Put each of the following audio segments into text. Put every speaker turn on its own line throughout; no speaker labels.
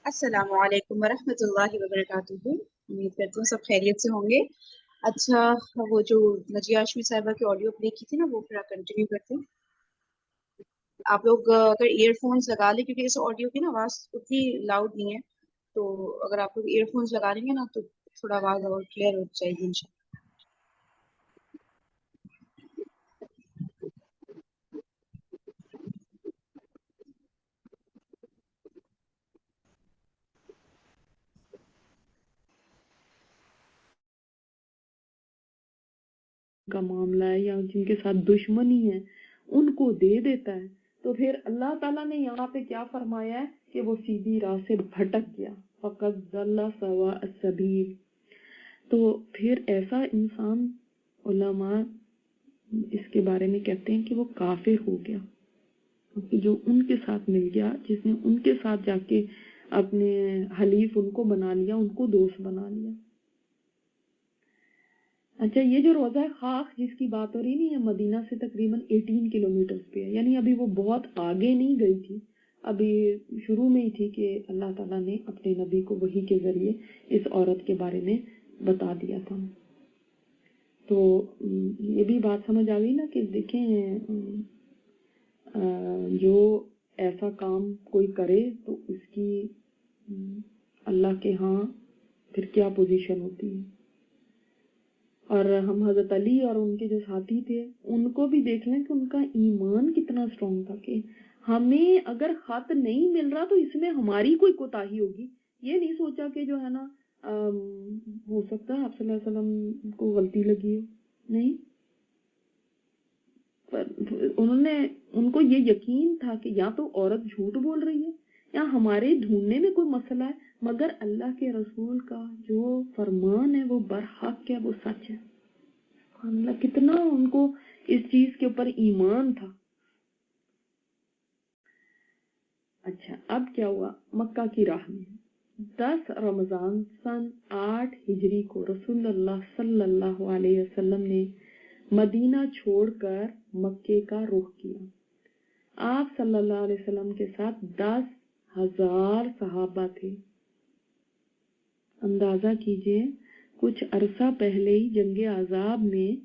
अस्सलाम वालेकुम वरहमतुल्लाहि वबरकातुहू। उम्मीद करती हूँ सब खैरियत से होंगे। अच्छा, वो जो नजिया हाशमी साहिबा की ऑडियो प्ले की थी ना, वो फिर कंटिन्यू करते हैं। आप लोग अगर ईयरफोन्स लगा लें, क्योंकि इस ऑडियो की ना आवाज़ उतनी लाउड नहीं है, तो अगर आप लोग ईयरफोन्स लगा लेंगे ना तो थोड़ा आवाज़ और क्लियर हो जाएगी इंशाल्लाह।
का मामला है या जिनके साथ दुश्मनी है उनको दे देता है, तो फिर अल्लाह ताला ने यहाँ पे क्या फरमाया है कि वो सीधी राह से भटक गया, फकत दल्ला सवा सबील। तो फिर ऐसा इंसान, उलमा इसके बारे में कहते हैं कि वो काफिर हो गया, क्योंकि जो उनके साथ मिल गया, जिसने उनके साथ जाके अपने हलीफ उनको बना लिया, उनको दोस्त बना लिया। अच्छा, ये जो रोजा खाक जिसकी बात हो रही नहीं है, मदीना से तकरीबन 18 किलोमीटर पे है, यानी अभी वो बहुत आगे नहीं गई थी, अभी शुरू में ही थी कि अल्लाह ताला ने अपने नबी को वही के जरिए इस औरत के बारे में बता दिया था। तो ये भी बात समझ आ गई ना कि देखें, जो ऐसा काम कोई करे तो उसकी अल्लाह के यहाँ फिर क्या पोजीशन होती है। और हम हजरत अली और उनके जो साथी थे उनको भी देख लें कि उनका ईमान कितना स्ट्रांग था कि हमें अगर खत नहीं मिल रहा तो इसमें हमारी कोई कोताही होगी। ये नहीं सोचा कि जो है ना हो सकता है आप सल्लल्लाहु अलैहि वसल्लम को गलती लगी हो, नहीं, पर उनको ये यकीन था कि या तो औरत झूठ बोल रही है या हमारे ढूंढने में कोई मसला है, मगर अल्लाह के रसूल का जो फरमान है वो बरहक है, वो सच है। अल्लाह, कितना उनको इस चीज के ऊपर ईमान था। अच्छा, अब क्या हुआ, मक्का की राह में 10 रमजान सन 8 हिजरी को रसूलुल्लाह सल्लल्लाहु अलैहि वसल्लम ने मदीना छोड़कर मक्के का रुख किया। आप सल्लल्लाहु अलैहि वसल्लम के साथ 10,000 सहाबा थे। अंदाजा कीजिए, कुछ अरसा पहले ही जंगे आजाब में,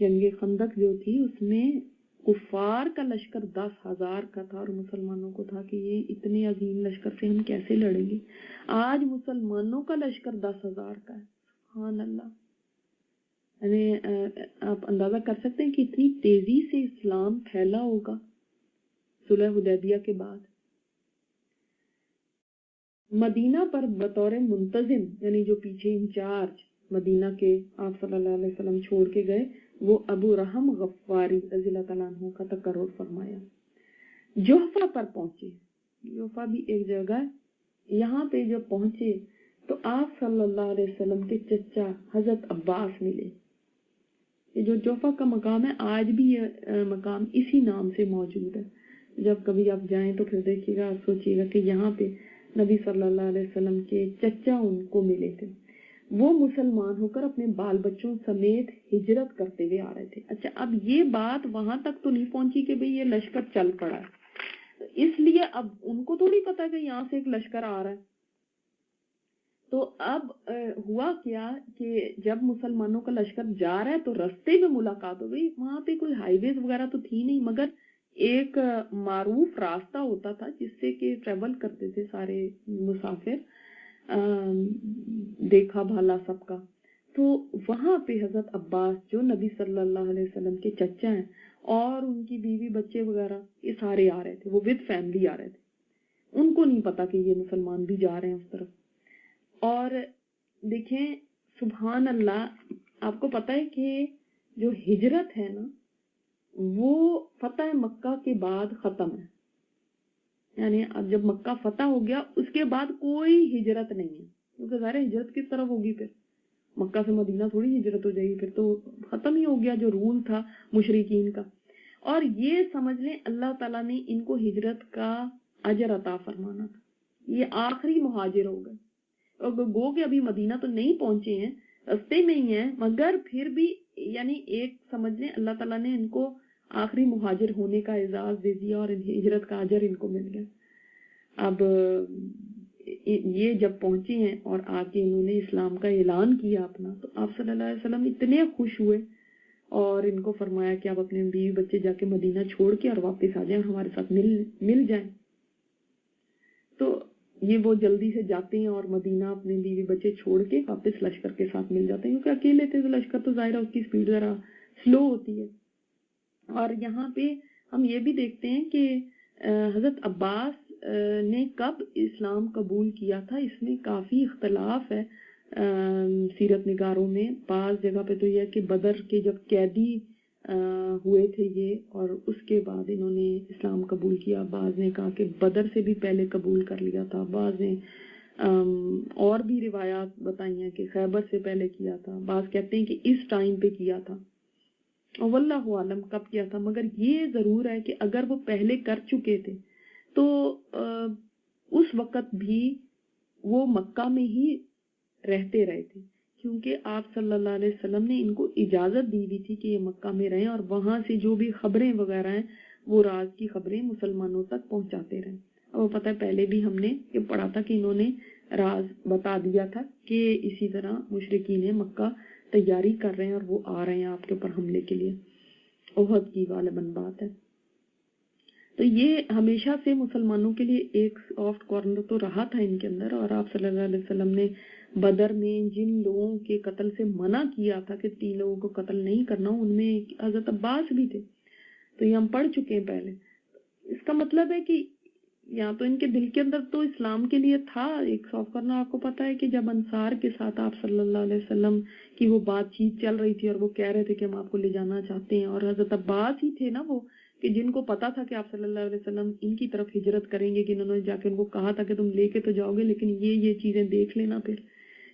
जंगे खंदक जो थी उसमें कुफार का लश्कर 10,000 का था और मुसलमानों को था कि ये इतने अजीम लश्कर से हम कैसे लड़ेंगे। आज मुसलमानों का लश्कर 10,000 का है। सुभान अल्लाह। आप अंदाजा कर सकते हैं कि इतनी तेजी से इस्लाम फैला होगा सुलह हुदैबिया के बाद। मदीना पर बतौर मुंतजिम, यानी जो पीछे इंचार्ज मदीना के आप सल्लल्लाहु अलैहि वसल्लम छोड़ के गए, वो अबू रहम गफ्फारी रज़ियल्लाहु तआला अन्हु का तकर्रुर फरमाया। जोहफा पर पहुंचे, जोहफा भी एक जगह, यहाँ पे जब पहुंचे तो आप सल्लल्लाहु अलैहि वसल्लम के चचा हजरत अब्बास मिले। ये जो जोहफा का मकाम है, आज भी ये मकाम इसी नाम से मौजूद है। जब कभी आप जाएं तो फिर देखिएगा, सोचिएगा कि यहाँ पे नबी सल्लल्लाहु अलैहि वसल्लम के चचा उनको मिले थे। वो मुसलमान होकर अपने बाल बच्चों समेत हिजरत करते हुए आ रहे थे। अच्छा, अब ये बात वहां तक तो नहीं पहुंची कि भाई ये लश्कर चल पड़ा है, तो इसलिए अब उनको थोड़ी पता कि यहाँ से एक लश्कर आ रहा है। तो अब हुआ क्या कि जब मुसलमानों का लश्कर जा रहा है तो रास्ते में मुलाकात हो गई। वहां पे कोई हाईवेज वगैरह तो थी नहीं, मगर एक मारूफ रास्ता होता था जिससे कि ट्रेवल करते थे सारे मुसाफिर, देखा भाला सबका। तो वहां पे हजरत अब्बास जो नबी सल्लल्लाहु अलैहि वसल्लम के चचा हैं और उनकी बीवी बच्चे वगैरह ये सारे आ रहे थे, वो विद फैमिली आ रहे थे। उनको नहीं पता कि ये मुसलमान भी जा रहे हैं उस तरफ। और देखें, सुभान अल्लाह, आपको पता है कि जो हिजरत है ना वो फतह मक्का के बाद खत्म है, यानी अब जब मक्का फतह हो गया उसके बाद कोई हिजरत नहीं है, क्योंकि ज़ाहिर है हिजरत किस तरफ होगी, फिर मक्का से मदीना थोड़ी हिजरत हो जाएगी, फिर तो खत्म ही हो गया जो रूल था मुशरिकीन का। और ये समझ लें अल्लाह ताला ने इनको हिजरत का अजर अता फरमाना था, ये आखिरी मुहाजिर हो गए। और गो के अभी मदीना तो नहीं पहुंचे हैं, रास्ते में ही हैं, मगर फिर भी यानी एक समझ लें अल्लाह ताला ने इनको आखिरी मुहाजिर होने का एजाज दे दिया और हिजरत का अजर इनको मिल गया। अब یہ جب پہنچے ہیں اور آکے انہوں نے اسلام کا اعلان کیا اپنا، تو آپ صلی اللہ علیہ وسلم اتنے خوش ہوئے اور ان کو فرمایا کہ آپ اپنے بیوی بچے جا کے مدینہ چھوڑ کے اور واپس آ جائیں، ہمارے ساتھ مل جائیں۔ تو یہ وہ جلدی سے جاتے ہیں اور مدینہ اپنے بیوی بچے چھوڑ کے واپس لشکر کے ساتھ مل جاتے ہیں، کیونکہ اکیلے تھے تو لشکر تو ظاہر ہے اس کی سپیڈ ذرا سلو ہوتی ہے۔ اور یہاں پہ ہم یہ بھی دیکھتے ہیں کہ حضرت عباس نے کب اسلام قبول کیا تھا، اس میں کافی اختلاف ہے سیرت نگاروں میں۔ بعض جگہ پہ تو یہ ہے کہ بدر کے جب قیدی ہوئے تھے یہ، اور اس کے بعد انہوں نے اسلام قبول کیا، بعض نے کہا کہ بدر سے بھی پہلے قبول کر لیا تھا، بعض نے اور بھی روایات بتائی ہیں کہ خیبر سے پہلے کیا تھا، بعض کہتے ہیں کہ اس ٹائم پہ کیا تھا، واللہ عالم کب کیا تھا۔ مگر یہ ضرور ہے کہ اگر وہ پہلے کر چکے تھے تو اس وقت بھی وہ مکہ میں ہی رہتے رہے تھے، کیونکہ آپ صلی اللہ علیہ وسلم نے ان کو اجازت دی ہوئی تھی کہ یہ مکہ میں رہیں اور وہاں سے جو بھی خبریں وغیرہ ہیں وہ راز کی خبریں مسلمانوں تک پہنچاتے رہیں۔ اور وہ پتہ ہے پہلے بھی ہم نے یہ پڑھا تھا کہ انہوں نے راز بتا دیا تھا کہ اسی طرح مشرکین مکہ تیاری کر رہے ہیں اور وہ آ رہے ہیں آپ کے اوپر حملے کے لیے، احد کی غالباً بات ہے۔ تو یہ ہمیشہ سے مسلمانوں کے لیے ایک سافٹ کارنر تو رہا تھا ان کے اندر، اور آپ صلی اللہ علیہ وسلم نے بدر میں جن لوگوں کے قتل سے منع کیا تھا کہ 3 لوگوں کو قتل نہیں کرنا، ان میں حضرت عباس بھی تھے، تو یہ ہم پڑھ چکے ہیں پہلے۔ اس کا مطلب ہے کہ یہاں تو ان کے دل کے اندر تو اسلام کے لیے تھا ایک سافٹ کارنر۔ آپ کو پتا ہے کہ جب انصار کے ساتھ آپ صلی اللہ علیہ وسلم کی وہ بات چیت چل رہی تھی اور وہ کہہ رہے تھے کہ ہم آپ کو لے جانا چاہتے ہیں، اور حضرت عباس ہی تھے نا وہ کہ جن کو پتا تھا کہ آپ صلی اللہ علیہ وسلم ان کی طرف ہجرت کریں گے، کہ انہوں نے جا کے ان کو کہا تھا کہ تم لے کے تو جاؤ گے لیکن یہ چیزیں دیکھ لینا پھر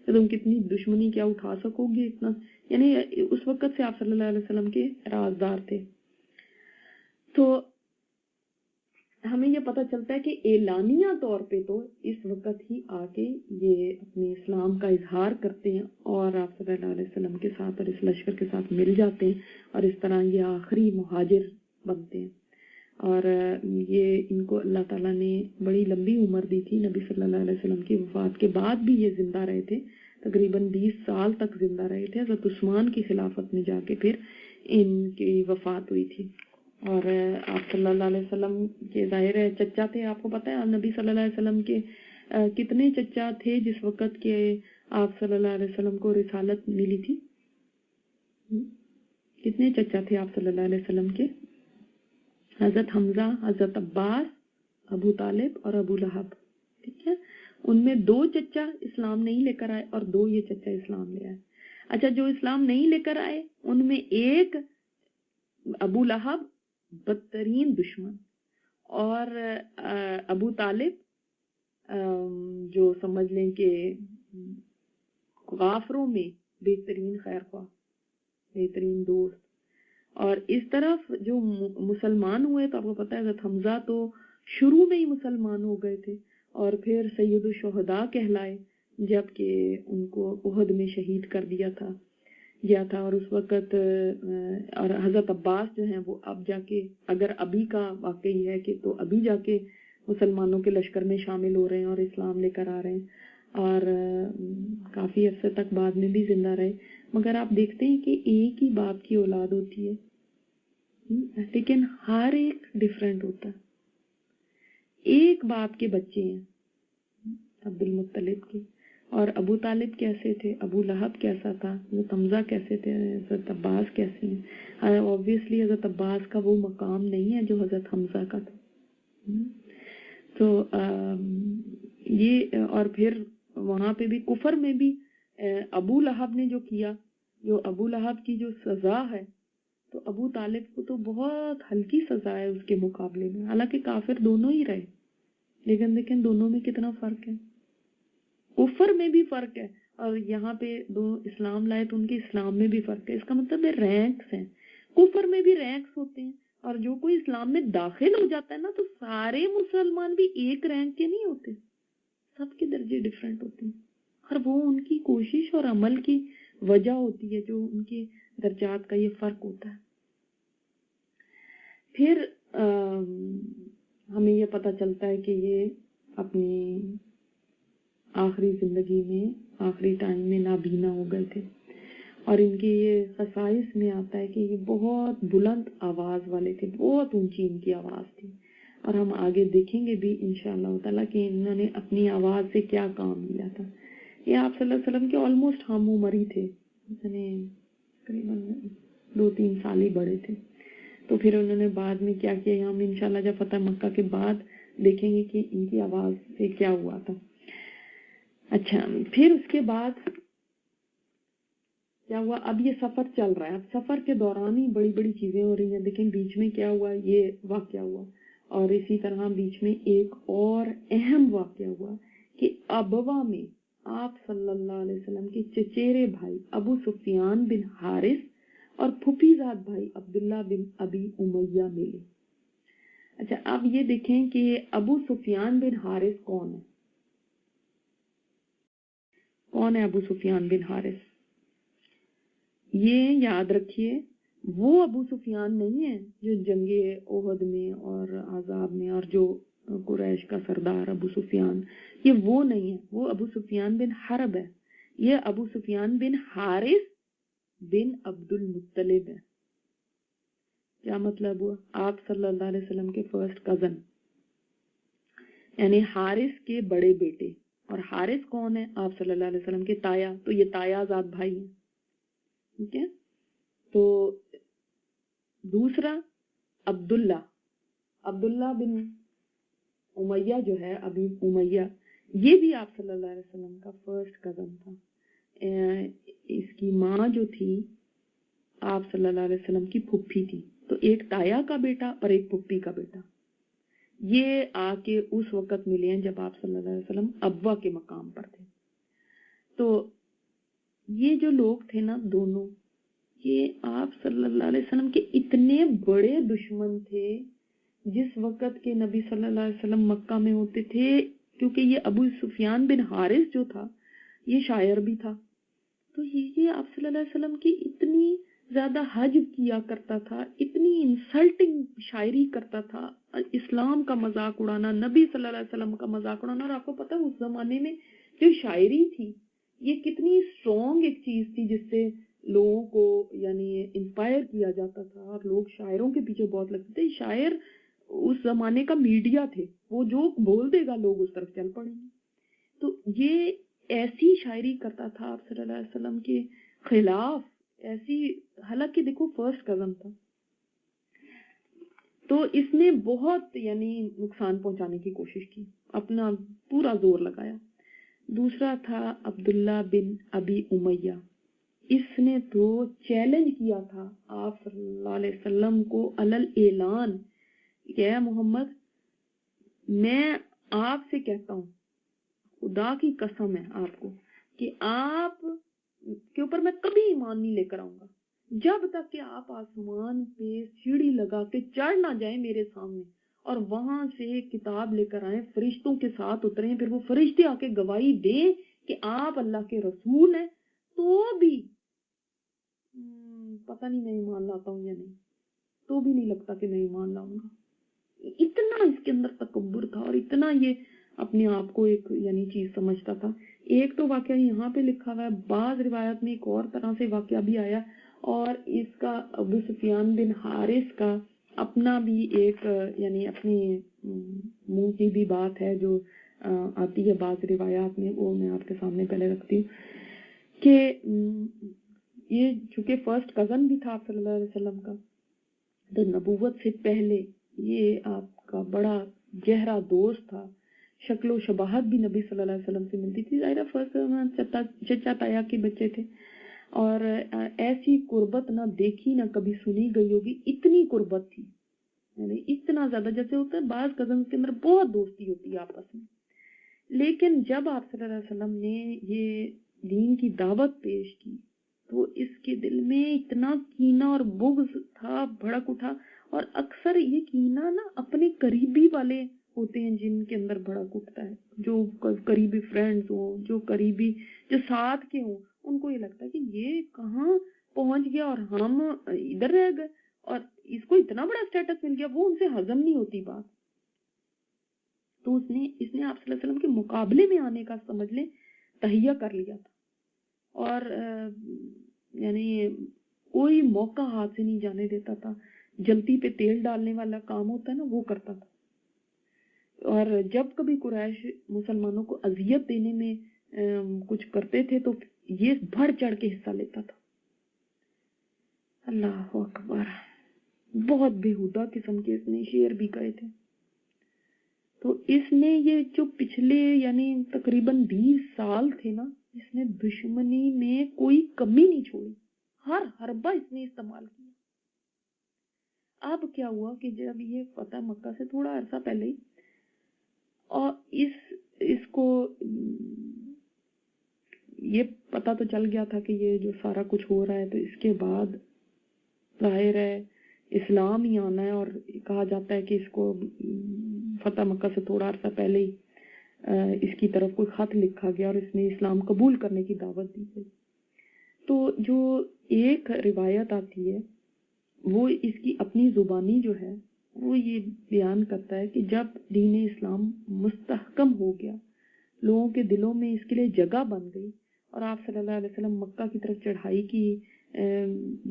کہ تم کتنی دشمنی کیا اٹھا سکو گے اتنا، یعنی اس وقت سے آپ صلی اللہ علیہ وسلم کے رازدار تھے۔ تو ہمیں یہ پتہ چلتا ہے کہ اعلانیہ طور پہ تو اس وقت ہی آ کے یہ اپنے اسلام کا اظہار کرتے ہیں اور آپ صلی اللہ علیہ وسلم کے ساتھ اور اس لشکر کے ساتھ مل جاتے ہیں، اور اس طرح یہ آخری مہاجر بنتے ہیں۔ اور یہ ان کو اللہ تعالیٰ نے بڑی لمبی عمر دی تھی، نبی صلی اللہ علیہ وسلم کی وفات کے بعد بھی یہ زندہ رہے تھے، تقریباً 20 سال تک زندہ رہے تھے۔ حضرت عثمان کی خلافت میں جا کے پھر ان کی وفات ہوئی تھی۔ اور آپ صلی اللہ علیہ وسلم کے ظاہر ہے چچا تھے، آپ کو پتہ ہے نبی صلی اللہ علیہ وسلم کے کتنے چچا تھے جس وقت کے آپ صلی اللہ علیہ وسلم کو رسالت ملی تھی؟ کتنے چچا تھے آپ صلی اللہ علیہ وسلم کے؟ حضرت حمزہ، حضرت عباس، ابو طالب اور ابو لہب، ٹھیک ہے؟ ان میں 2 چچا اسلام نہیں لے کر آئے اور 2 یہ چچا اسلام لے آئے۔ اچھا، جو اسلام نہیں لے کر آئے ان میں ایک ابو لہب بدترین دشمن، اور ابو طالب جو سمجھ لیں کہ غافروں میں بہترین خیر خواہ، بہترین دوست۔ اور اس طرف جو مسلمان ہوئے تو آپ کو پتہ ہے حضرت حمزہ تو شروع میں ہی مسلمان ہو گئے تھے اور پھر سید الشہداء کہلائے جبکہ ان کو احد میں شہید کر دیا تھا گیا تھا۔ اور اس وقت اور حضرت عباس جو ہیں وہ اب جا کے، اگر ابھی کا واقعی ہے کہ تو ابھی جا کے مسلمانوں کے لشکر میں شامل ہو رہے ہیں اور اسلام لے کر آ رہے ہیں، اور کافی عرصے تک بعد میں بھی زندہ رہے۔ مگر آپ دیکھتے ہیں کہ ایک ہی باپ کی اولاد ہوتی ہے لیکن ہر ایک ڈیفرنٹ ہوتا ہے۔ ایک باپ کے بچے ہیں عبد المطلب کے، اور ابو طالب کیسے تھے، ابو لہب کیسا تھا، حضرت حمزہ کیسے تھے، حضرت عباس کیسے ہیں۔ اوبویسلی حضرت عباس کا وہ مقام نہیں ہے جو حضرت حمزہ کا تھا۔ تو یہ اور پھر وہاں پہ بھی کفر میں بھی ابو لہب نے جو کیا، جو ابو لہب کی جو سزا ہے، تو ابو طالب کو تو بہت ہلکی سزا ہے اس کے مقابلے میں، حالانکہ کافر دونوں ہی رہے، لیکن دیکھیں دونوں میں کتنا فرق ہے، کفر میں بھی فرق ہے، اور یہاں پہ 2 اسلام لائے تو ان کے اسلام میں بھی فرق ہے۔ اس کا مطلب ہے رینکس ہیں، کفر میں بھی رینکس ہوتے ہیں، اور جو کوئی اسلام میں داخل ہو جاتا ہے نا تو سارے مسلمان بھی ایک رینک کے نہیں ہوتے، سب کے درجے ڈیفرنٹ ہوتے ہیں، اور وہ ان کی کوشش اور عمل کی وجہ ہوتی ہے جو ان کے درجات کا یہ فرق ہوتا ہے۔ پھر ہمیں یہ پتہ چلتا ہے کہ یہ اپنی आखिरी जिंदगी में, आखिरी टाइम में नाबीना हो गए थे। और इनके ये खसाइस में आता है कि ये बहुत बुलंद आवाज वाले थे, बहुत ऊंची इनकी आवाज थी। और हम आगे देखेंगे भी इंशाअल्लाह ताला कि इन्होंने अपनी आवाज से क्या काम लिया था। ये आप सल्लल्लाहु अलैहि वसल्लम के ऑलमोस्ट हम उम्र ही थे, करीबन 2-3 साल ही बड़े थे। तो फिर उन्होंने बाद में क्या किया, हम इंशाल्लाह जब फतह मक्का के बाद देखेंगे कि इनकी आवाज से क्या हुआ था। अच्छा, फिर उसके बाद क्या हुआ, अब ये सफर चल रहा है। अब सफर के दौरान ही बड़ी बड़ी चीजें हो रही हैं। देखें बीच में क्या हुआ, ये वाकया हुआ। और इसी तरह बीच में एक और अहम वाकया हुआ कि अबवा में आप सल्लल्लाहु अलैहि वसल्लम के चचेरे भाई अबू सुफियान बिन हारिस और फुफीजाद भाई अब्दुल्ला बिन अबी उमैया मिले। अच्छा, अब ये देखें कि अबू सुफियान बिन हारिस कौन है। कौन है अबू सुफियान बिन हारिस? ये याद रखिए, वो अबू सुफियान नहीं है जो जंगे ओहद में और आजाब में और जो कुरैश का सरदार अबू सुफियान, ये वो नहीं है। वो अबू सुफियान बिन हरब है। ये अबू सुफियान बिन हारिस बिन अब्दुल मुत्तलिब है। क्या मतलब हुआ, आप सल्लल्लाहु अलैहि वसल्लम के फर्स्ट कजन, यानी हारिस के बड़े बेटे। और हारिस कौन है, आप सल्लल्लाहु अलैहि वसल्लम के ताया। तो ये तायाजाद भाई हैं, ठीक है। तो दूसरा अब्दुल्ला, अब्दुल्ला बिन उमैया जो है, अबी उमैया, ये भी आप सल्लल्लाहु अलैहि वसल्लम का फर्स्ट कजन था। इसकी माँ जो थी आप सल्लल्लाहु अलैहि वसल्लम की फुप्पी थी। तो एक ताया का बेटा और एक फुप्पी का बेटा, ये आके उस वक्त मिले हैं जब आप सल्लल्लाहु अलैहि वसल्लम अब्वा के मकाम पर थे। तो ये जो लोग थे ना दोनों, ये आप सल्लल्लाहु अलैहि वसल्लम के इतने बड़े दुश्मन थे जिस वक्त के नबी सल्लल्लाहु अलैहि वसल्लम मक्का में होते थे। क्योंकि ये अबू सुफियान बिन हारिस जो था ये शायर भी था। तो ये आप सल्लल्लाहु अलैहि वसल्लम की इतनी ज्यादा हज किया करता था, इतनी इंसल्टिंग शायरी करता था, इस्लाम का मजाक उड़ाना, नबी सल्लल्लाहु अलैहि वसल्लम का मजाक उड़ाना। और आपको पता है उस जमाने में जो शायरी थी ये कितनी स्ट्रॉन्ग एक चीज थी जिससे लोगों को यानी इंस्पायर किया जाता था और लोग शायरों के पीछे बहुत लगते थे। शायर उस जमाने का मीडिया थे, वो जो बोल देगा लोग उस तरफ चल पड़ेंगे। तो ये ऐसी शायरी करता था आप सल्लल्लाहु अलैहि वसल्लम के खिलाफ, ऐसी, हालांकि देखो फर्स्ट कजन था तो इसने बहुत यानी नुकसान पहुंचाने की कोशिश की, अपना पूरा जोर लगाया। दूसरा था अब्दुल्ला बिन अबी उमैया, इसने तो चैलेंज किया था आप सल्लल्लाहु अलैहि वसल्लम को अलल ऐलान, क्या मोहम्मद मैं आपसे कहता हूँ, खुदा की कसम है आपको कि आप के ऊपर मैं कभी ईमान नहीं लेकर आऊंगा जब तक कि आप आसमान पे सीढ़ी लगा के चढ़ ना जाए मेरे सामने और वहां से किताब लेकर आए, फरिश्तों के साथ उतरे, फिर वो फरिश्ते आके गवाही दे कि आप अल्लाह के रसूल हैं, तो भी पता नहीं मैं ईमान लाता हूँ या नहीं, तो भी नहीं लगता कि मैं ईमान लाऊंगा। इतना इसके अंदर तकब्बुर था और इतना ये अपने आप को एक यानी चीज समझता था। एक तो वाकया यहाँ पे लिखा हुआ है, बाज रिवायत में एक और तरह से वाकया भी आया। और इसका अबू सुफियान बिन हारिस का अपना भी एक यानी अपनी मुंह की भी बात है जो आती है बाज रिवायात में, वो मैं आपके सामने पहले रखती हूँ कि ये चूंकि फर्स्ट कजन भी था आप सल्लल्लाहु अलैहि वसल्लम का, तो नबूवत से पहले ये आपका बड़ा गहरा दोस्त था। शक्लो शबाहत भी नबी सल्लल्लाहु अलैहि वसल्लम से मिलती थी, जाहिर फर्स्ट चचा ताया के बच्चे थे। और ऐसी कुर्बत ना देखी ना कभी सुनी गई होगी, इतनी कुर्बत थी, यानी इतना ज्यादा, जैसे होता है बाज कजन के अंदर बहुत दोस्ती होती है आपस में। लेकिन जब आप सल्लल्लाहु अलैहि वसल्लम ने ये दीन की दावत पेश की तो इसके दिल में इतना कीना और बुग़्ज़ था, भड़क उठा। और अक्सर ये कीना ना अपने करीबी वाले होते हैं जिनके अंदर भड़क उठता है, जो करीबी फ्रेंड्स हो, जो करीबी जो साथ के हो, उनको ये लगता है कि ये कहाँ पहुंच गया और हम इधर रह गए और इसको इतना बड़ा स्टेटस मिल गया, वो उनसे हजम नहीं होती बात। तो इसने आप सल्लल्लाहु अलैहि वसल्लम के मुकाबले में आने का समझ लें तहिया कर लिया था, और यानी कोई मौका हाथ से नहीं जाने देता था। जलती पे तेल डालने वाला काम होता है ना, वो करता था। और जब कभी कुरैश मुसलमानों को अजियत देने में कुछ करते थे तो ये बढ़ चढ़ के हिस्सा लेता था। अल्लाह अकबर, बहुत बेहुदा किस्म के इसने शेर भी गए थे। तो इसने ये जो पिछले यानी तकरीबन 20 साल थे ना, इसने दुश्मनी में कोई कमी नहीं छोड़ी, हर हरबा इसने इस्तेमाल किया। अब क्या हुआ कि जब ये फतह मक्का से थोड़ा अरसा पहले ही, और इसको ये पता तो चल गया था कि ये जो सारा कुछ हो रहा है, तो इसके बाद जाहिर है इस्लाम ही आना है। और कहा जाता है कि इसको फतह मक्का से थोड़ा अरसा पहले ही इसकी तरफ कोई खत लिखा गया और इसने इस्लाम कबूल करने की दावत दी गई। तो जो एक रिवायत आती है वो इसकी अपनी जुबानी जो है वो ये बयान करता है कि जब दीन इस्लाम मुस्तहकम हो गया, लोगों के दिलों में इसके लिए जगह बन गई, और आप सल्लल्लाहु अलैहि वसल्लम मक्का की तरफ चढ़ाई की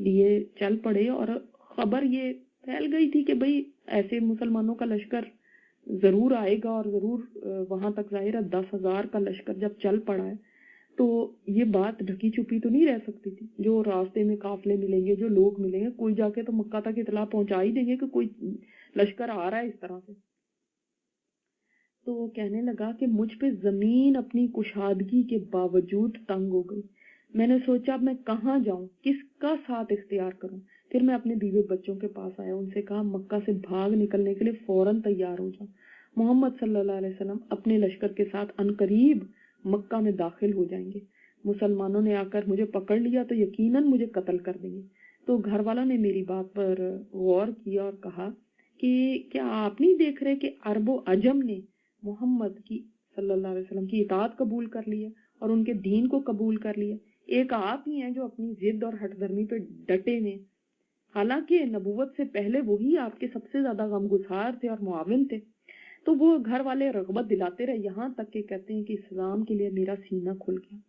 लिए चल पड़े, और खबर ये फैल गई थी कि भाई ऐसे मुसलमानों का लश्कर जरूर आएगा, और जरूर वहां तक जाहिर है 10,000 का लश्कर जब चल पड़ा है, तो ये बात ढकी छुपी तो नहीं रह सकती थी। जो रास्ते में काफले मिलेंगे, जो लोग मिलेंगे, कोई जाके तो मक्का तक इतला पहुंचा ही देंगे कि कोई लश्कर आ रहा है इस तरह से। तो वो कहने लगा कि मुझ पे जमीन अपनी कुशादगी के बावजूद तंग हो गई। मैंने सोचा अब मैं कहाँ जाऊं, किसका साथ इख्तियार करूं। फिर मैं अपने बीवी बच्चों के पास आया, उनसे कहा मक्का से भाग निकलने के लिए फौरन तैयार हो जाओ। मोहम्मद सल्लल्लाहु अलैहि वसल्लम अपने लश्कर के साथ अनकरीब मक्का में दाखिल हो जाएंगे। मुसलमानों ने आकर मुझे पकड़ लिया तो यकीनन मुझे कत्ल कर देंगे। तो घर वालों ने मेरी बात पर गौर किया और कहा कि क्या आप नहीं देख रहे कि अरबो अजम ने मोहम्मद की सल्लल्लाहु अलैहि वसल्लम की इताअत कबूल कर ली है और उनके दीन को कबूल कर लिया। एक आप ही हैं जो अपनी जिद और हठधर्मी पे डटे हुए। हालांकि नबूवत से पहले वही आपके सबसे ज्यादा गमगुसार थे और मुआविन थे। तो वो घर वाले रगबत दिलाते रहे, यहाँ तक के कहते हैं कि इस्लाम के लिए मेरा सीना खुल गया।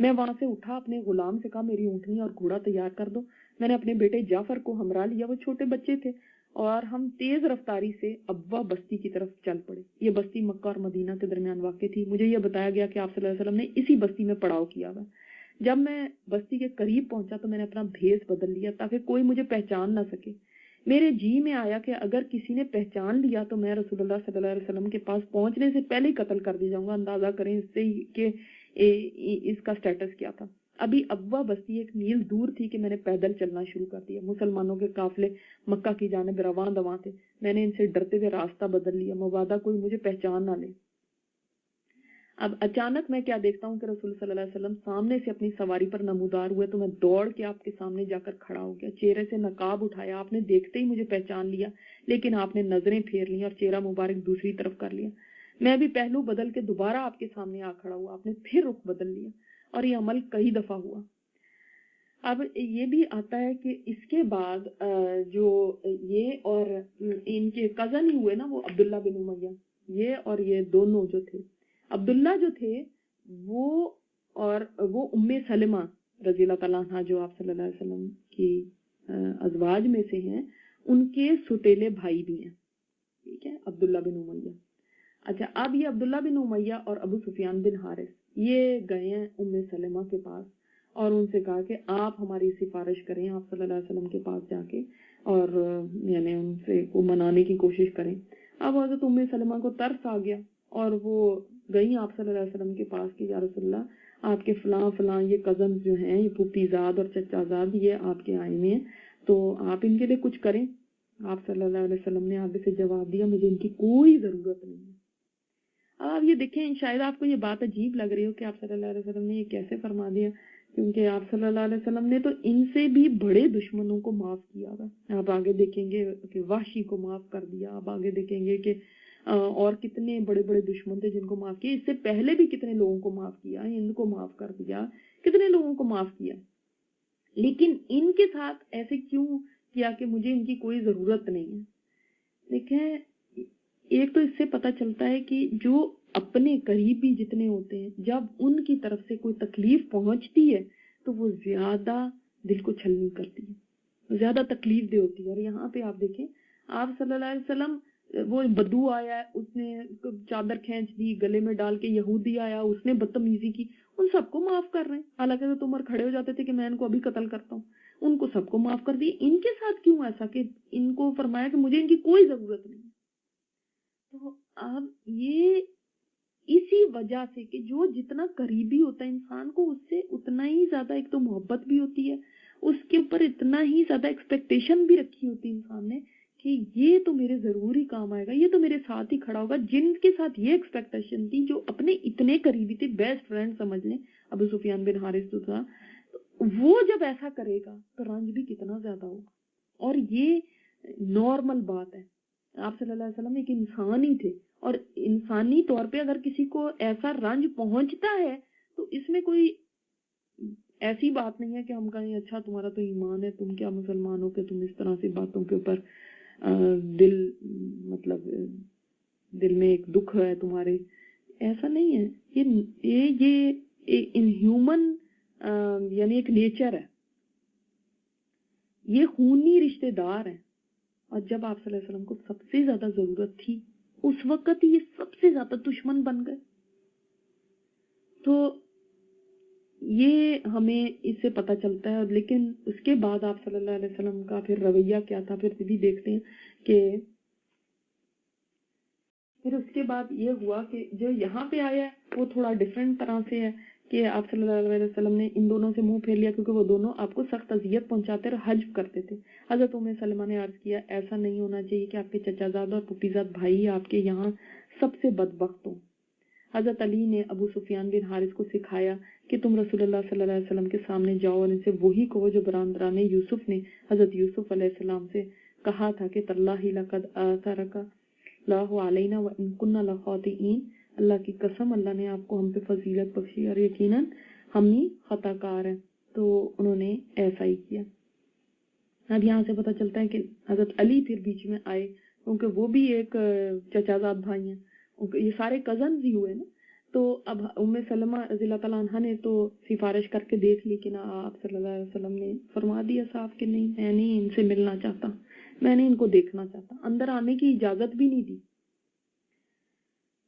मैं वहां से उठा, अपने गुलाम से कहा मेरी ऊँटनी और घोड़ा तैयार कर दो। मैंने अपने बेटे जाफर को हमरा लिया, वो छोटे बच्चे थे, और हम तेज रफ्तारी से अब्वा बस्ती की तरफ चल पड़े। ये बस्ती मक्का और मदीना के दरमियान वाक़ थी। मुझे यह बताया गया कि आप सल्लल्लाहु अलैहि वसल्लम ने इसी बस्ती में पड़ाव किया हुआ। जब मैं बस्ती के करीब पहुंचा तो मैंने अपना भेष बदल लिया ताकि कोई मुझे पहचान ना सके। मेरे जी में आया कि अगर किसी ने पहचान लिया तो मैं रसूलुल्लाह सल्लल्लाहु अलैहि वसल्लम के पास पहुंचने से पहले ही कत्ल कर दी जाऊंगा। अंदाजा करें इससे कि इसका स्टेटस क्या था। अभी अब्वा बस्ती 1 मील दूर थी कि मैंने पैदल चलना शुरू कर दिया। मुसलमानों के काफिले मक्का की जानिब रवां दवां थे। मैंने इनसे डरते हुए रास्ता बदल लिया, मवादा कोई मुझे पहचान ना ले। अब अचानक मैं क्या देखता हूँ कि रसूल सल्लल्लाहु अलैहि वसल्लम सामने से अपनी सवारी पर नमूदार हुए। तो मैं दौड़ के आपके सामने जाकर खड़ा हो गया। चेहरे से नकाब उठाया, आपने देखते ही मुझे पहचान लिया, लेकिन आपने नजरें फेर ली और चेहरा मुबारक दूसरी तरफ कर लिया। मैं भी पहलू बदल के दोबारा आपके सामने आ खड़ा हुआ, आपने फिर रुख बदल लिया, और ये अमल कई दफा हुआ। अब ये भी आता है कि इसके बाद जो ये और इनके कजन ही हुए ना, वो अब्दुल्ला बिन उमैया, ये और ये दोनों जो थे, अब्दुल्ला जो थे वो उम्मे सलमा रजी अल्लाह तआला अन्हा जो आप सल्लल्लाहु अलैहि वसल्लम की अजवाज में से हैं, उनके सुतेले भाई भी हैं। ठीक है, अब्दुल्ला बिन उमैया। अच्छा, अब ये अब्दुल्ला बिन उमैया और अबू सुफियान बिन हारिस ये गए हैं उम्मे सलमा के पास और उनसे कहा कि आप हमारी सिफारिश करें, आप सल्लल्लाहु अलैहि वसल्लम के पास जाके और यानी उनसे को मनाने की कोशिश करें। अब हजरत उम्मे सलमा को तरस आ गया और वो गई आप सल्लल्लाहु अलैहि वसल्लम के पास कि या रसूलल्लाह, आपके फलां फलां ये कजन जो हैं, ये फूफीजाद और चचाजाद, ये आपके आए हुए हैं, तो आप इनके लिए कुछ करें। आप सल्लल्लाहु अलैहि वसल्लम ने आगे से जवाब दिया, मुझे इनकी कोई जरूरत नहीं है। अब आप ये देखें, शायद आपको ये बात अजीब लग रही हो कि आप सल्लल्लाहु अलैहि वसल्लम ने ये कैसे फरमा दिया, क्योंकि आप सल्लल्लाहु अलैहि वसल्लम ने तो इनसे भी बड़े दुश्मनों को माफ किया था। आप आगे देखेंगे कि वाशी को माफ कर दिया, आप आगे देखेंगे कि और कितने बड़े बड़े दुश्मन थे जिनको माफ किया। इससे पहले भी कितने लोगों को माफ किया, इनको माफ कर दिया, कितने लोगों को माफ किया। लेकिन इनके साथ ऐसे क्यों किया कि मुझे इनकी कोई जरूरत नहीं है। देखें, एक तो इससे पता चलता है कि जो अपने करीबी जितने होते हैं, जब उनकी तरफ से कोई तकलीफ पहुंचती है तो वो ज्यादा दिल को छलनी करती है, ज्यादा तकलीफ दे होती है। और यहाँ पे आप देखें, आप सल्लल्लाहु अलैहि वसल्लम, वो बदू आया, उसने चादर खींच दी, गले में डाल के यहूदी आया, उसने बदतमीजी की, उन सबको माफ कर रहे हैं। हालांकि तो उमर खड़े हो जाते थे कि मैं इनको अभी कत्ल करता हूँ, उनको सबको माफ कर दिए। इनके साथ क्यों ऐसा कि इनको फरमाया कि मुझे इनकी कोई जरूरत नहीं है। तो अब ये इसी वजह से कि जो जितना करीबी होता है इंसान को, उससे उतना ही ज्यादा एक तो मोहब्बत भी होती है, उसके ऊपर इतना ही ज्यादा एक्सपेक्टेशन भी रखी होती है इंसान ने कि ये तो मेरे जरूर ही काम आएगा, ये तो मेरे साथ ही खड़ा होगा। जिनके साथ ये एक्सपेक्टेशन थी, जो अपने इतने करीबी थे, बेस्ट फ्रेंड समझ लें, अबू सुफियान बिन हारिस जो था, तो वो जब ऐसा करेगा तो रंज भी कितना ज्यादा होगा। और ये नॉर्मल बात है। आप सल्लल्लाहु अलैहि वसल्लम एक इंसान ही थे, और इंसानी तौर पे अगर किसी को ऐसा रंज पहुंचता है तो इसमें कोई ऐसी बात नहीं है कि हम कहें अच्छा तुम्हारा तो ईमान है, तुम क्या मुसलमान हो कि तुम इस तरह से बातों के ऊपर दिल, मतलब दिल में एक दुख है तुम्हारे, ऐसा नहीं है। ये इनह्यूमन यानी एक नेचर है, ये खूनी रिश्तेदार है। और जब आप सल्लल्लाहु अलैहि वसल्लम को सबसे ज्यादा जरूरत थी, उस वक्त ये सबसे ज्यादा दुश्मन बन गए। तो ये हमें इससे पता चलता है। लेकिन उसके बाद आप सल्लल्लाहु अलैहि वसल्लम का फिर रवैया क्या था, फिर भी देखते हैं कि फिर उसके बाद ये हुआ कि जो यहाँ पे आया है वो थोड़ा डिफरेंट तरह से है कि आप सल्लल्लाहु अलैहि वसल्लम ने इन दोनों से मुंह फेर लिया, क्योंकि वो दोनों आपको सख्त अजियत पहुंचाते और हज्ब करते थे। हजरत उम्मे सलमा ने अर्ज किया, ऐसा नहीं होना चाहिए कि आपके चचाजाद और पुपीजाद भाई आपके यहाँ सबसे बदबख्त हो। हजरत अली ने अबू सुफियान बिन हारिस को सिखाया कि तुम रसूलुल्लाह सल्लल्लाहु अलैहि वसल्लम के सामने जाओ और इनसे वही कहो जो बरादराने यूसुफ ने हजरत यूसुफ अलैहिस्सलाम से कहा था कि तल्लाहि लक़द आतरका लाहु अलैना व इन कुन्ना लखातिईन, अल्लाह की कसम अल्लाह ने आपको हम पे फजीलत बख्शी और यकीनन हम ही खताकार हैं। तो उन्होंने ऐसा ही किया। अब यहाँ से पता चलता है कि हजरत अली फिर बीच में आए, क्योंकि वो भी एक चचाजाद भाई हैं, ये सारे कजन ही हुए ना। तो अब उम्मे सलमा रज़ियल्लाहु तआला अन्हा ने तो सिफारिश करके देख ली कि ना, आप सल्लल्लाहु अलैहि वसल्लम ने फरमा दिया साफ कि नहीं, मैं नहीं इनसे मिलना चाहता, मैंने इनको देखना चाहता, अंदर आने की इजाजत भी नहीं दी।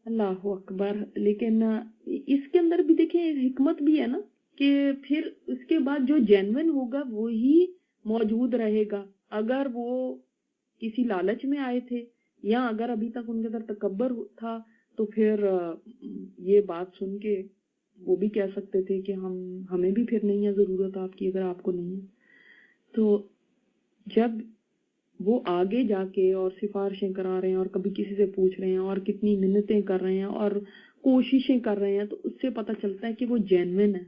अल्लाह अकबर। लेकिन इसके अंदर भी देखिए हिकमत भी है ना, कि फिर उसके बाद जो जेन्युइन होगा वो ही मौजूद रहेगा। अगर वो किसी लालच में आए थे या अगर अभी तक उनके अंदर तकब्बर था, तो फिर ये बात सुन के वो भी कह सकते थे कि हमें भी फिर नहीं है जरूरत आपकी, अगर आपको नहीं है। तो जब वो आगे जाके और सिफारिशें करा रहे हैं और कभी किसी से पूछ रहे हैं और कितनी मिन्नतें कर रहे हैं और कोशिशें कर रहे हैं, तो उससे पता चलता है कि वो जेन्युइन है।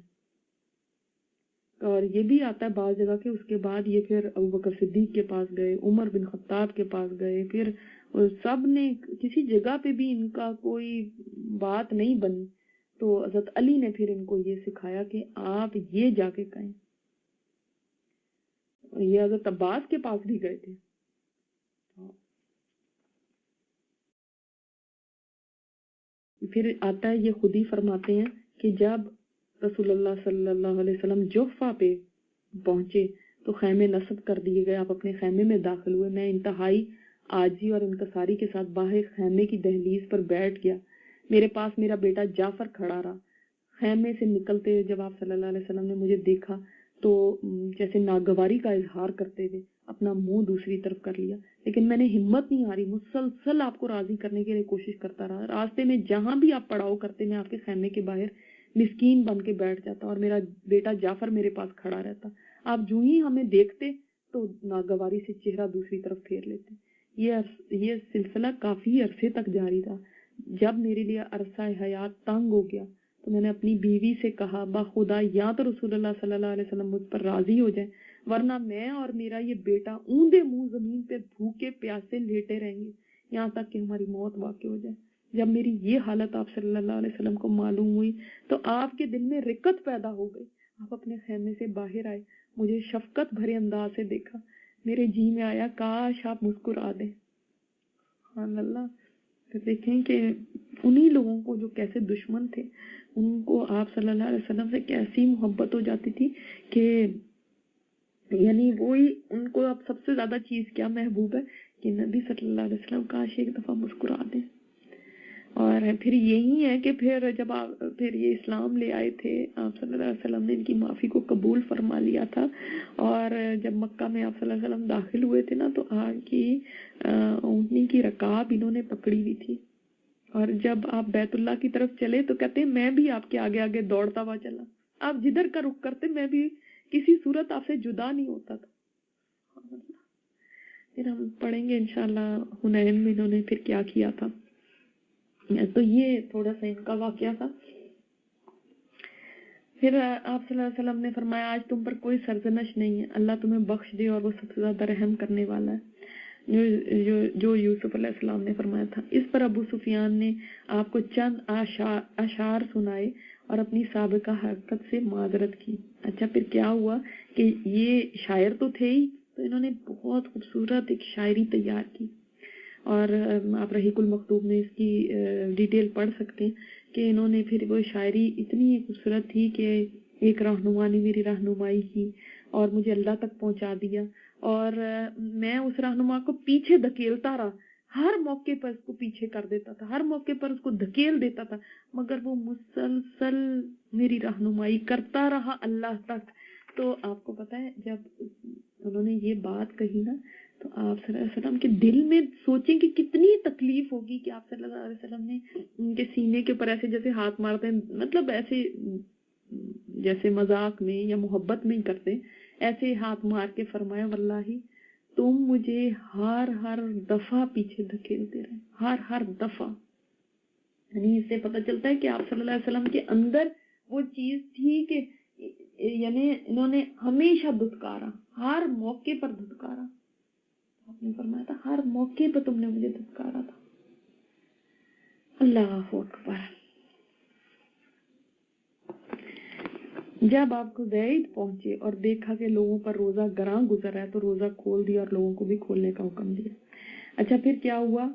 और ये भी आता है बाज जगह के उसके बाद ये फिर अबू बकर सिद्दीक के पास गए, उमर बिन खत्ताब के पास गए, फिर सब ने किसी जगह पे भी इनका कोई बात नहीं बनी। तो हज़रत अली ने फिर इनको ये सिखाया कि आप ये जाके कहें। ये हज़रत अब्बास के पास भी गए थे। फिर आता है, ये खुद ही फरमाते हैं कि जब रसूलुल्लाह सल्लल्लाहु अलैहि वसल्लम जुहफा पे पहुंचे तो खैमे नस्ब कर दिए गए, आप अपने खैमे में दाखिल हुए। मैं इंतहाई आजी और इनकसारी के साथ बाहर खैमे की दहलीज पर बैठ गया। मेरे पास मेरा बेटा जाफर खड़ा रहा। खैमे से निकलते हुए जब आप सल्लल्लाहु अलैहि वसल्लम ने मुझे देखा तो जैसे नागवारी का इजहार करते हुए अपना मुंह दूसरी तरफ कर लिया, लेकिन मैंने हिम्मत नहीं हारी, मुसलसल आपको राजी करने के लिए कोशिश करता रहा। रास्ते में जहां भी आप पड़ाव करते, मैं आपके खैमे के बाहर मिस्कीन बन के बैठ जाता और मेरा बेटा जाफर मेरे पास खड़ा रहता। आप जो ही हमें देखते तो नागवारी से चेहरा दूसरी तरफ फेर लेते। ये सिलसिला काफी अरसे तक जारी रहा। जब मेरे लिए अरसा हयात तंग हो गया तो मैंने अपनी बीवी से कहा, बाखुदा या तो रसूलुल्लाह सल्लल्लाहु अलैहि वसल्लम मुझ पर राजी हो जाए, वरना मैं और मेरा ये बेटा ऊंधे मुंह जमीन पे भूखे प्यासे लेटे रहेंगे यहाँ तक कि हमारी मौत वाक़ई हो जाए। जब मेरी ये हालत आप सल्लल्लाहु अलैहि वसल्लम को मालूम हुई तो आपके दिल में रिक्कत पैदा हो गई। आप अपने खैमे से बाहर आए, मुझे शफकत भरे अंदाज से देखा। मेरे जी में आया काश आप मुस्कुरा दें। सुभान अल्लाह। تو دیکھیں کہ انہی لوگوں کو جو کیسے دشمن تھے، ان کو آپ صلی اللہ علیہ وسلم سے کیسی محبت ہو جاتی تھی کہ یعنی وہی ان کو اب سب سے زیادہ چیز کیا محبوب ہے کہ نبی صلی اللہ علیہ وسلم کاش ایک دفعہ مسکرا دیں. اور پھر یہی ہے کہ پھر جب آپ پھر یہ اسلام لے آئے تھے، آپ صلی اللہ علیہ وسلم نے ان کی معافی کو قبول فرما لیا تھا، اور جب مکہ میں آپ صلی اللہ علیہ وسلم داخل ہوئے تھے نا تو آپ کی اونٹنی کی رکاب انہوں نے پکڑی ہوئی تھی، اور جب آپ بیت اللہ کی طرف چلے تو کہتے ہیں میں بھی آپ کے آگے آگے دوڑتا ہوا چلا، آپ جدھر کا رخ کرتے میں بھی کسی صورت آپ سے جدا نہیں ہوتا تھا. پھر ہم پڑھیں گے انشاءاللہ حنین میں انہوں نے پھر کیا کیا تھا. تو یہ تھوڑا سا ان کا واقعہ تھا. پھر آپ صلی اللہ علیہ وسلم نے فرمایا آج تم پر کوئی سرزنش نہیں ہے، اللہ تمہیں بخش دے اور وہ سب سے زیادہ رحم کرنے والا ہے، جو یوسف علیہ السلام نے فرمایا تھا. اس پر ابو سفیان نے آپ کو چند اشعار سنائے اور اپنی سابقہ حرکت سے معذرت کی. اچھا پھر کیا ہوا کہ یہ شاعر تو تھے ہی، تو انہوں نے بہت خوبصورت ایک شاعری تیار کی، اور آپ رحیق المکتوب میں اس کی ڈیٹیل پڑھ سکتے ہیں کہ انہوں نے پھر وہ شاعری اتنی خوبصورت تھی کہ ایک رہنما نے میری رہنمائی کی اور مجھے اللہ تک پہنچا دیا، اور میں اس رہنما کو پیچھے دھکیلتا رہا، ہر موقع پر اس کو پیچھے کر دیتا تھا، ہر موقع پر اس کو دھکیل دیتا تھا، مگر وہ مسلسل میری رہنمائی کرتا رہا اللہ تک. تو آپ کو پتا ہے جب انہوں نے یہ بات کہی نا تو آپ صلی اللہ علیہ وسلم کے دل میں سوچیں کہ کتنی تکلیف ہوگی کہ آپ صلی اللہ علیہ وسلم نے ان کے سینے کے اوپر ایسے جیسے ہاتھ مارتے ہیں، مطلب ایسے جیسے مذاق میں یا محبت میں ہی کرتے، ایسے ہاتھ مار کے فرمایا واللہ تم مجھے ہر دفعہ پیچھے دھکیلتے رہے، ہر دفعہ. یعنی اس سے پتہ چلتا ہے کہ آپ صلی اللہ علیہ وسلم کے اندر وہ چیز تھی کہ یعنی انہوں نے ہمیشہ دھتکارا، ہر موقع پر دھتکارا. آپ نے فرمایا تھا ہر موقع پہ تم نے مجھے دھتکارا تھا. اللہ اکبر. جب آپ کو زید پہنچے اور دیکھا کہ لوگوں پر روزہ گراں گزر ہے تو روزہ کھول دیا اور لوگوں کو بھی کھولنے کا حکم دیا. اچھا پھر کیا ہوا،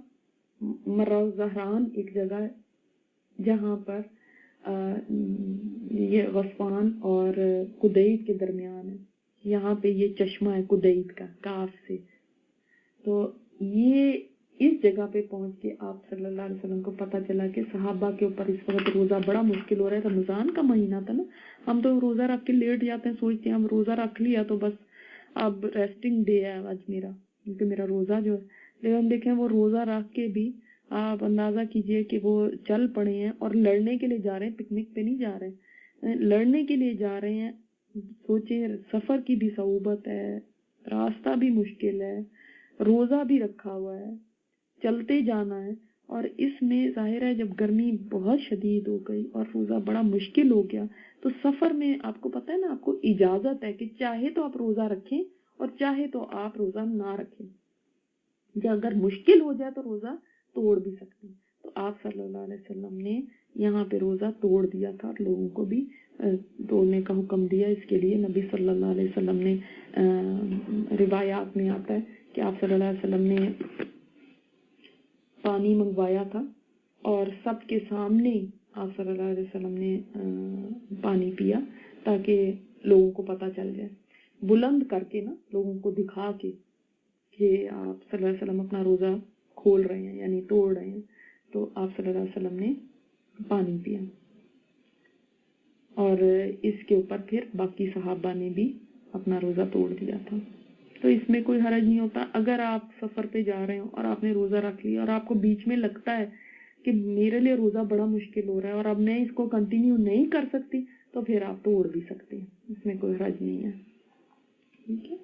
مرہ زہران ایک جگہ ہے جہاں پر یہ غصفان اور قدید کے درمیان ہے، یہاں پہ یہ چشمہ ہے قدید کا کاف سے. تو یہ اس جگہ پہ پہنچ کے آپ صلی اللہ علیہ وسلم کو پتہ چلا کہ صحابہ کے اوپر اس وقت روزہ بڑا مشکل ہو رہا ہے. رمضان کا مہینہ تھا نا، ہم تو روزہ رکھ کے لیٹ جاتے ہیں، سوچتے ہیں ہم روزہ رکھ لیا تو بس اب ریسٹنگ ڈے ہے آج میرا، کیونکہ میرا روزہ جو ہے. لیکن دیکھیں وہ روزہ رکھ کے بھی آپ اندازہ کیجئے کہ وہ چل پڑے ہیں اور لڑنے کے لیے جا رہے ہیں، پکنک پہ نہیں جا رہے، لڑنے کے لیے جا رہے ہیں. سوچیں سفر کی بھی صعوبت ہے، راستہ بھی مشکل ہے، روزہ بھی رکھا ہوا ہے، چلتے جانا ہے، اور اس میں ظاہر ہے جب گرمی بہت شدید ہو گئی اور روزہ بڑا مشکل ہو گیا تو سفر میں آپ کو پتہ ہے نا، آپ کو اجازت ہے کہ چاہے تو آپ روزہ رکھیں اور چاہے تو آپ روزہ نہ رکھیں. جب اگر مشکل ہو جائے تو روزہ توڑ بھی سکتے ہیں. تو آپ صلی اللہ علیہ وسلم نے یہاں پہ روزہ توڑ دیا تھا اور لوگوں کو بھی توڑنے کا حکم دیا. اس کے لیے نبی صلی اللہ علیہ وسلم نے روایات میں آتا ہے کہ آپ صلی اللہ علیہ وسلم نے پانی منگوایا تھا اور سب کے سامنے آپ صلی اللہ علیہ وسلم نے پانی پیا تاکہ لوگوں کو پتہ چل جائے، بلند کر کے نا، لوگوں کو دکھا کے کہ آپ صلی اللہ علیہ وسلم اپنا روزہ کھول رہے ہیں یعنی توڑ رہے ہیں. تو آپ صلی اللہ علیہ وسلم نے پانی پیا اور اس کے اوپر پھر باقی صحابہ نے بھی اپنا روزہ توڑ دیا تھا. تو اس میں کوئی حرج نہیں ہوتا. اگر آپ سفر پہ جا رہے ہو اور آپ نے روزہ رکھ لیا اور آپ کو بیچ میں لگتا ہے کہ میرے لیے روزہ بڑا مشکل ہو رہا ہے اور اب میں اس کو کنٹینیو نہیں کر سکتی، تو پھر آپ توڑ بھی سکتے ہیں، اس میں کوئی حرج نہیں ہے. ٹھیک ہے.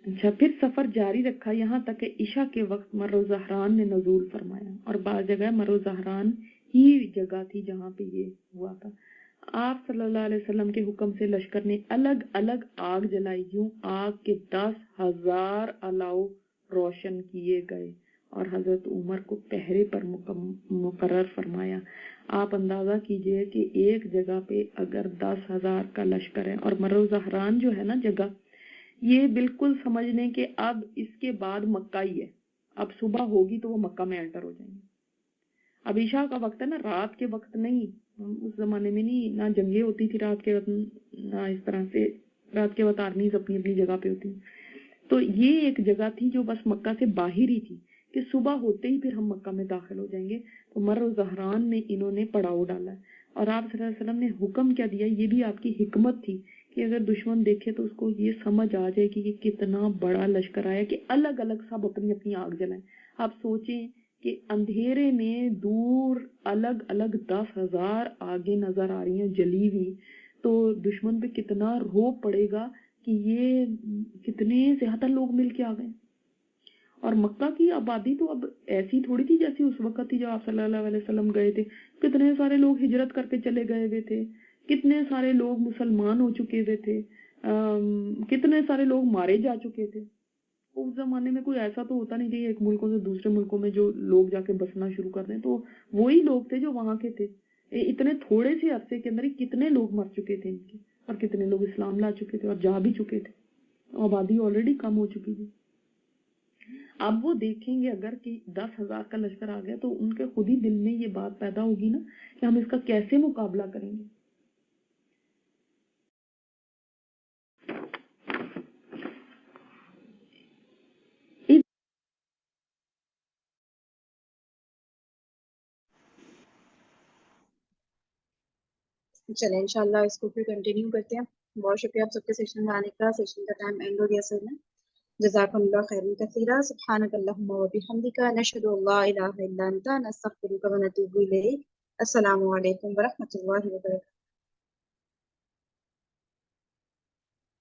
اچھا پھر سفر جاری رکھا یہاں تک کہ عشاء کے وقت مرو زہران نے نزول فرمایا، اور بعض جگہ مرو زہران ہی جگہ تھی جہاں پہ یہ ہوا تھا. آپ صلی اللہ علیہ وسلم کے حکم سے لشکر نے الگ الگ آگ جلائی، یوں آگ کے 10,000 الاؤ روشن کیے گئے اور حضرت عمر کو پہرے پر مقرر فرمایا. آپ اندازہ کیجئے کہ ایک جگہ پہ اگر 10,000 کا لشکر ہے، اور مرو زہران جو ہے نا جگہ، یہ بالکل سمجھ لیں کہ اب اس کے بعد مکہ ہی ہے، اب صبح ہوگی تو وہ مکہ میں انٹر ہو جائیں گے. اب عشاء کا وقت ہے نا، رات کے وقت نہیں. اس زمانے میں نہیں، نہ جنگیں ہوتی تھی رات کے وقت، نہ اس طرح سے رات کے وقت آرمیز اپنی اپنی جگہ پہ ہوتی. تو یہ ایک جگہ تھی جو بس مکہ سے باہر ہی تھی کہ صبح ہوتے ہی پھر ہم مکہ میں داخل ہو جائیں گے. تو مر و زہران میں انہوں نے پڑاؤ ڈالا ہے. اور آپ صلی اللہ علیہ وسلم نے حکم کیا دیا، یہ بھی آپ کی حکمت تھی کہ اگر دشمن دیکھے تو اس کو یہ سمجھ آ جائے کہ یہ کتنا بڑا لشکر آیا کہ الگ الگ سب اپنی اپنی آگ جلائیں. آپ سوچیں کہ اندھیرے میں دور الگ الگ 10,000 آگے نظر آ رہی ہیں جلی ہوئی، تو دشمن پہ کتنا روب پڑے گا کہ یہ کتنے زیادہ لوگ مل کے آ گئے. اور مکہ کی آبادی تو اب ایسی تھوڑی تھی جیسی اس وقت تھی جب آپ صلی اللہ علیہ وسلم گئے تھے. کتنے سارے لوگ ہجرت کر کے چلے گئے ہوئے تھے، کتنے سارے لوگ مسلمان ہو چکے ہوئے تھے، کتنے سارے لوگ مارے جا چکے تھے. اس زمانے میں کوئی ایسا تو ہوتا نہیں تھا ایک ملکوں سے دوسرے ملکوں میں جو لوگ جا کے بسنا شروع کر دیں. تو وہی لوگ تھے جو وہاں کے تھے. اتنے تھوڑے سے عرصے کے اندر ہی کتنے لوگ مر چکے تھے ان کے، اور کتنے لوگ اسلام لا چکے تھے اور جا بھی چکے تھے. آبادی آلریڈی کم ہو چکی تھی. اب وہ دیکھیں گے اگر کہ 10,000 کا لشکر آ گیا تو ان کے خود ہی دل میں یہ بات پیدا ہوگی نا کہ ہم اس کا کیسے مقابلہ کریں گے.
چلیں انشاءاللہ اس کو پھر کنٹینیو کرتے ہیں. بہت شکریہ آپ سب کے سیشن میں آنے کا. سیشن کا ٹائم اینڈ ہو گیا سر میں. جزاکم اللہ خیرا کثیرا. سبحانک اللہم و بحمدک، نشہد ان لا الہ الا انت، نستغفرک و نتوب الیک. السلام علیکم ورحمۃ اللہ وبرکاتہ.